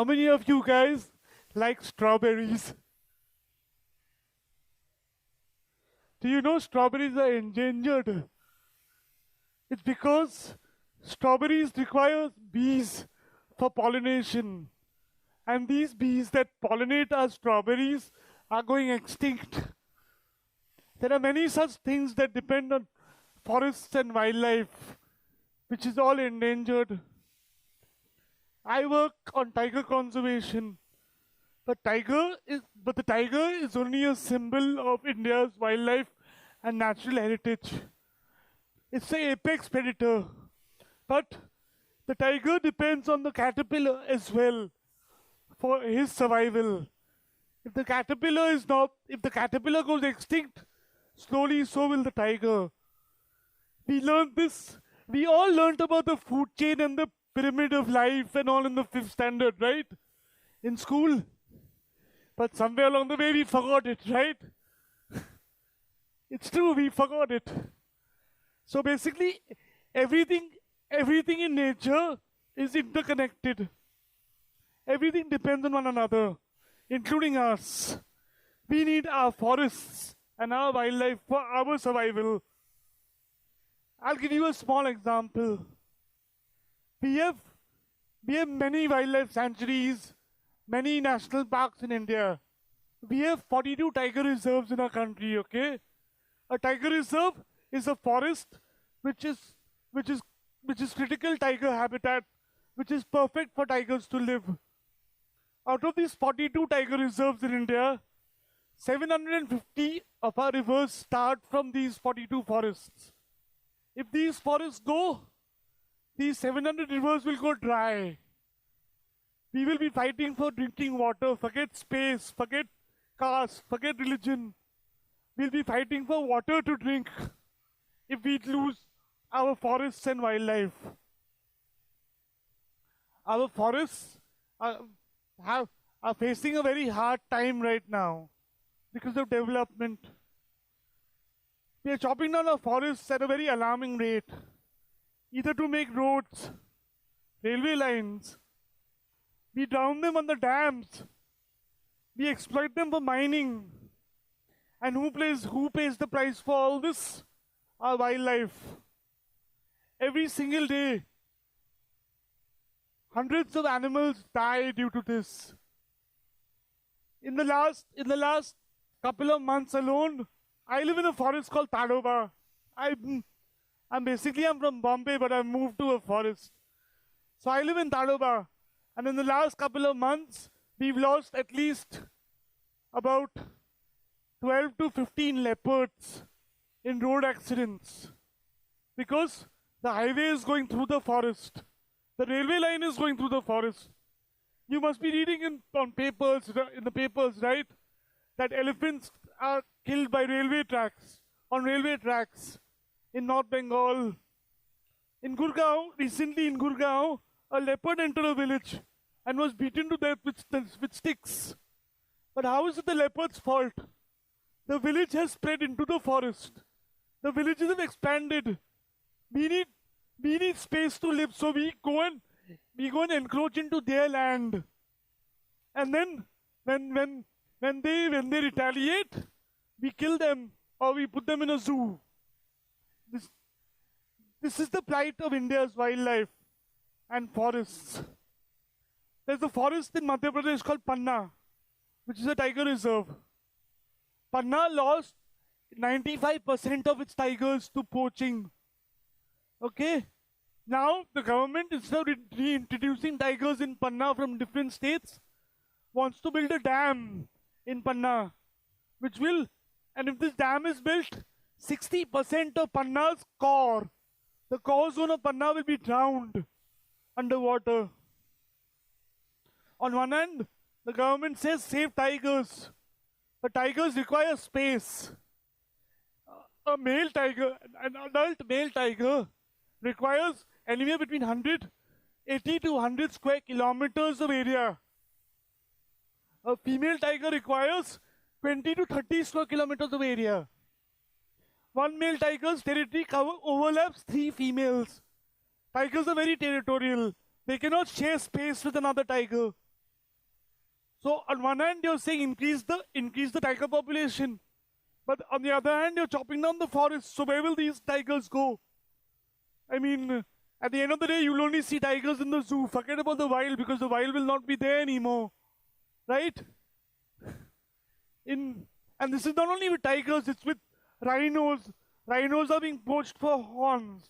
How many of you guys like strawberries? Do you know strawberries are endangered? It's because strawberries require bees for pollination. And these bees that pollinate our strawberries are going extinct. There are many such things that depend on forests and wildlife, which is all endangered. I work on tiger conservation. But the tiger is only a symbol of India's wildlife and natural heritage. It's the apex predator. But the tiger depends on the caterpillar as well for his survival. If the caterpillar goes extinct, slowly so will the tiger. We learned this. We all learned about the food chain and the pyramid of life and all in the 5th standard, right? In school. But somewhere along the way we forgot it, right? It's true, we forgot it. So basically, everything in nature is interconnected. Everything depends on one another, including us. We need our forests and our wildlife for our survival. I'll give you a small example. We have many wildlife sanctuaries, many national parks in India. We have 42 tiger reserves in our country, okay? A tiger reserve is a forest which is critical tiger habitat, which is perfect for tigers to live. Out of these 42 tiger reserves in India, 750 of our rivers start from these 42 forests. If these forests go, these 700 rivers will go dry. We will be fighting for drinking water. Forget space, forget caste, forget religion. We'll be fighting for water to drink if we lose our forests and wildlife. Our forests are facing a very hard time right now because of development. We are chopping down our forests at a very alarming rate, either to make roads, railway lines. We drown them on the dams. We exploit them for mining. And who pays the price for all this? Our wildlife. Every single day, hundreds of animals die due to this. In the last couple of months alone, I live in a forest called Tadoba. I'm from Bombay, but I moved to a forest. So I live in Tadoba. And in the last couple of months, we've lost at least about 12 to 15 leopards in road accidents. Because the highway is going through the forest. The railway line is going through the forest. You must be reading in the papers, right? That elephants are killed by on railway tracks in North Bengal. Recently in Gurgaon, a leopard entered a village and was beaten to death with sticks. But how is it the leopard's fault? The village has spread into the forest. The villages have expanded. We need space to live, so we go and encroach into their land. And then when they retaliate, we kill them or we put them in a zoo. This is the plight of India's wildlife and forests. There's a forest in Madhya Pradesh called Panna, which is a tiger reserve. Panna lost 95% of its tigers to poaching. Okay? Now, the government, instead of reintroducing tigers in Panna from different states, wants to build a dam in Panna, and if this dam is built, 60% of Panna's the core zone of Panna will be drowned underwater. On one hand, the government says save tigers, but tigers require space. An adult male tiger requires anywhere between 80 to 100 square kilometers of area. A female tiger requires 20 to 30 square kilometers of area. One male tiger's territory overlaps 3 females. Tigers are very territorial. They cannot share space with another tiger. So on one hand, you're saying increase the tiger population, but on the other hand, you're chopping down the forest. So where will these tigers go? I mean, at the end of the day, you'll only see tigers in the zoo. Forget about the wild, because the wild will not be there anymore, right? And this is not only with tigers; it's with rhinos. Rhinos are being poached for horns.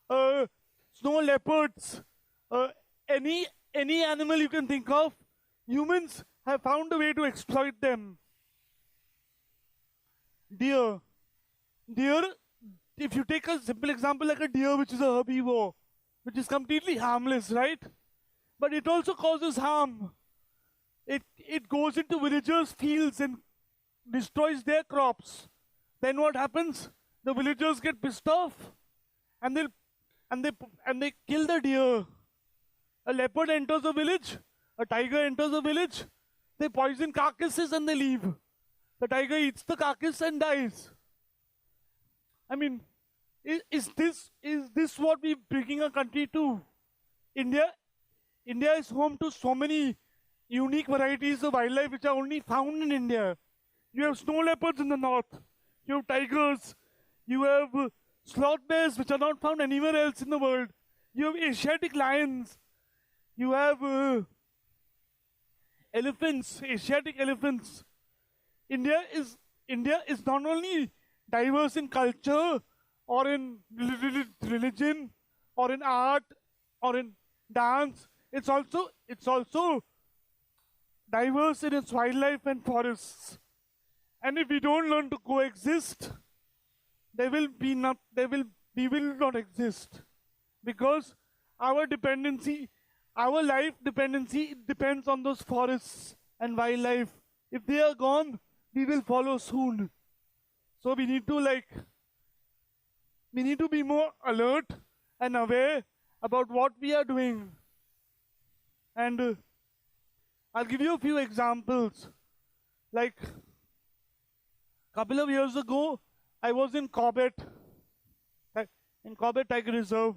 Snow leopards. Any animal you can think of, humans have found a way to exploit them. Deer. If you take a simple example like a deer, which is a herbivore, which is completely harmless, right? But it also causes harm. It goes into villagers' fields and destroys their crops. Then what happens? The villagers get pissed off, and they kill the deer. A leopard enters a village. A tiger enters a village. They poison carcasses and they leave. The tiger eats the carcass and dies. I mean, is this what we're bringing a country to? India is home to so many unique varieties of wildlife which are only found in India. You have snow leopards in the north. You have tigers. You have sloth bears which are not found anywhere else in the world. You have Asiatic lions. You have elephants, Asiatic elephants. India is not only diverse in culture or in religion or in art or in dance. It's also diverse in its wildlife and forests. And if we don't learn to coexist, we will not exist, because our life dependency depends on those forests and wildlife. If they are gone, we will follow soon. So we need to be more alert and aware about what we are doing. And I'll give you a few examples. Like a couple of years ago, I was in Corbett Tiger Reserve.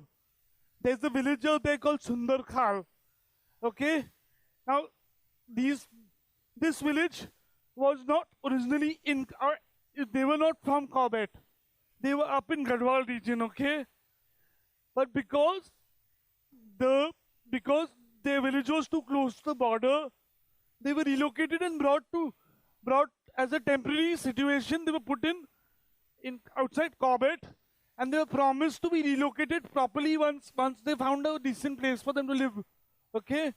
There's a village out there called Sundar Khal. Okay? Now, this village was not originally they were not from Corbett. They were up in Garhwal region, okay? But because their village was too close to the border, they were relocated and brought as a temporary situation. They were put in outside Corbett, and they were promised to be relocated properly once they found a decent place for them to live. Okay?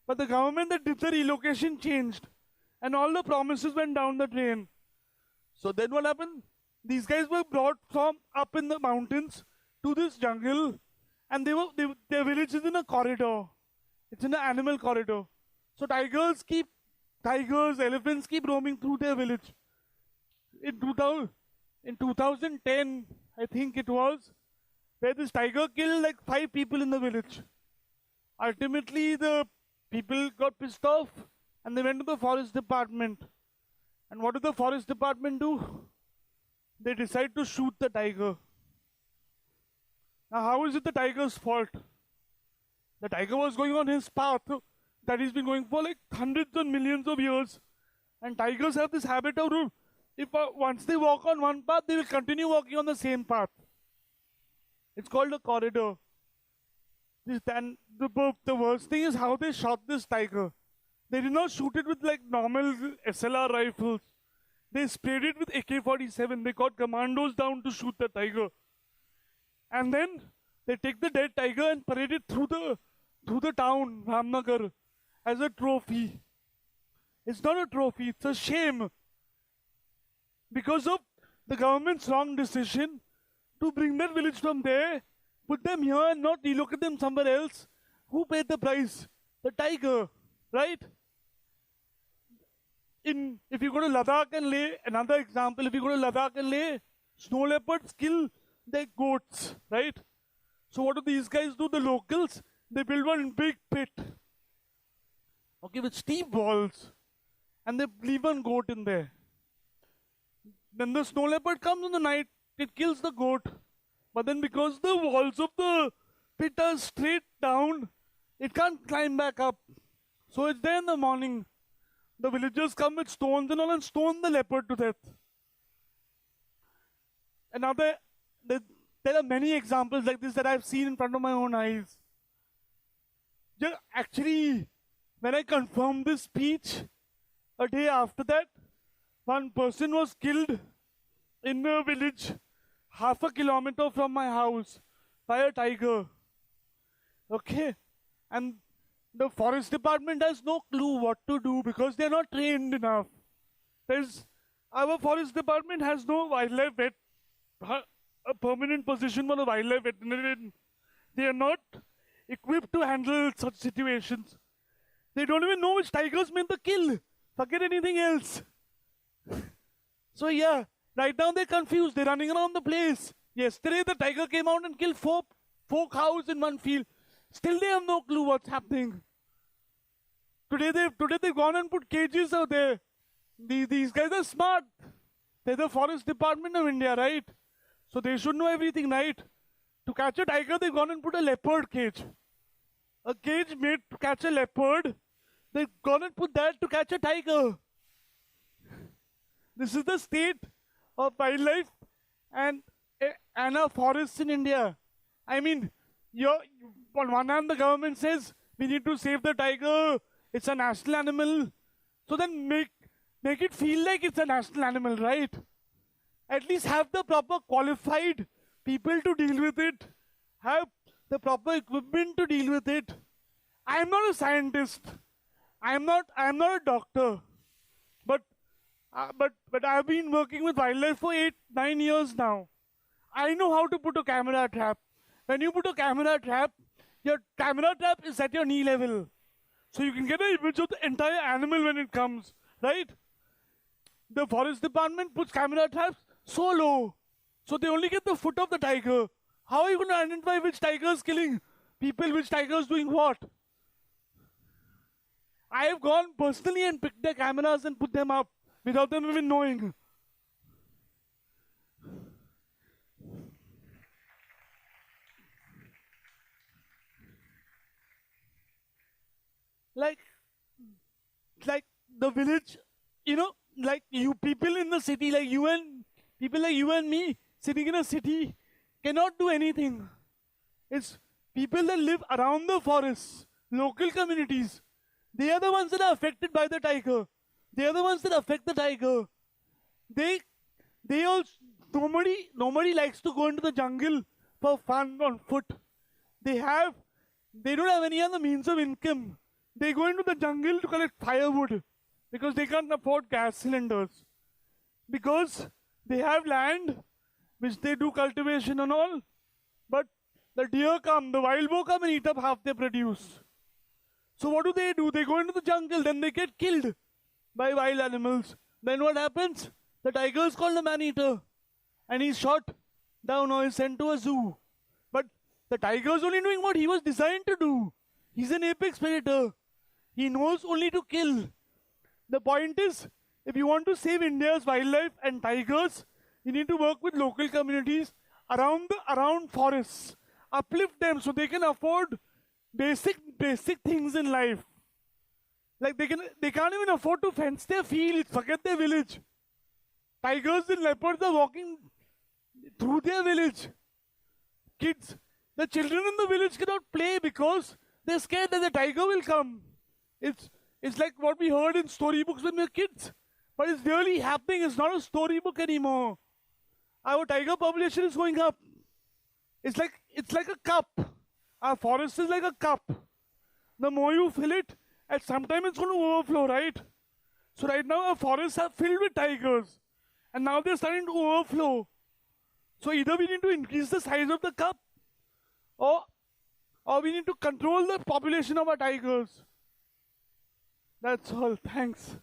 But the government that did the relocation changed, and all the promises went down the drain. So then what happened? These guys were brought from up in the mountains to this jungle, and their village is in a corridor. It's in an animal corridor. So elephants keep roaming through their village. In 2010, I think it was, where this tiger killed like 5 people in the village. Ultimately, the people got pissed off and they went to the forest department. And what did the forest department do? They decided to shoot the tiger. Now, how is it the tiger's fault? The tiger was going on his path that he's been going for like hundreds and millions of years. And tigers have this habit of, once they walk on one path, they will continue walking on the same path. It's called a corridor. And the worst thing is how they shot this tiger. They did not shoot it with like normal SLR rifles. They sprayed it with AK-47. They got commandos down to shoot the tiger. And then they take the dead tiger and parade it through the town, Ramnagar, as a trophy. It's not a trophy, it's a shame. Because of the government's wrong decision to bring that village from there, put them here and not relocate them somewhere else. Who paid the price? The tiger, right? If you go to Ladakh and Leh, another example, if you go to Ladakh and Leh, snow leopards kill their goats, right? So what do these guys do, the locals? They build one big pit, okay, with steep walls, and they leave one goat in there. Then the snow leopard comes in the night, it kills the goat. But then because the walls of the pit are straight down, it can't climb back up. So it's there in the morning. the villagers come with stones and all and stone the leopard to death. And now there are many examples like this that I've seen in front of my own eyes. Actually, when I confirmed this speech, a day after that, one person was killed in a village half a kilometer from my house by a tiger. Okay? And the forest department has no clue what to do because they're not trained enough. Our forest department has no wildlife vet, a permanent position for a wildlife veterinarian. They are not equipped to handle such situations. They don't even know which tigers meant the kill. Forget anything else. So yeah, right now they're confused. They're running around the place. Yesterday the tiger came out and killed four cows in one field. Still they have no clue what's happening. Today they've gone and put cages out there. These guys are smart. They're the forest department of India, right? So they should know everything, right? To catch a tiger, they've gone and put a leopard cage. A cage made to catch a leopard. They've gone and put that to catch a tiger. This is the state of wildlife and our forests in India. I mean, on one hand the government says we need to save the tiger. It's a national animal. So then make it feel like it's a national animal, right? At least have the proper qualified people to deal with it. Have the proper equipment to deal with it. I am not a scientist. I am not a doctor. But I've been working with wildlife for 8-9 years now. I know how to put a camera trap. When you put a camera trap, your camera trap is at your knee level. So you can get an image of the entire animal when it comes, right? The forest department puts camera traps so low. So they only get the foot of the tiger. How are you going to identify which tiger is killing people, which tiger is doing what? I have gone personally and picked their cameras and put them up without them even knowing. Like the village, like you people in the city, people like you and me sitting in a city cannot do anything. It's people that live around the forests, local communities. They are the ones that are affected by the tiger. They are the ones that affect the tiger. Nobody likes to go into the jungle for fun on foot. They don't have any other means of income. They go into the jungle to collect firewood because they can't afford gas cylinders. Because they have land, which they do cultivation and all, but the deer come, the wild boar come and eat up half they produce. So what do? They go into the jungle, then they get killed by wild animals. Then what happens? The tiger is called a man-eater and he's shot down or is sent to a zoo. But the tiger is only doing what he was designed to do. He's an apex predator. He knows only to kill. The point is, if you want to save India's wildlife and tigers, you need to work with local communities around forests. Uplift them so they can afford basic things in life. Like they can't even afford to fence their fields, forget their village. Tigers and leopards are walking through their village. The children in the village cannot play because they're scared that the tiger will come. It's like what we heard in storybooks when we were kids. But it's really happening. It's not a storybook anymore. Our tiger population is going up. It's like a cup. Our forest is like a cup. The more you fill it, at some time it's going to overflow, right? So right now our forests are filled with tigers. And now they're starting to overflow. So either we need to increase the size of the cup, or we need to control the population of our tigers. That's all. Thanks.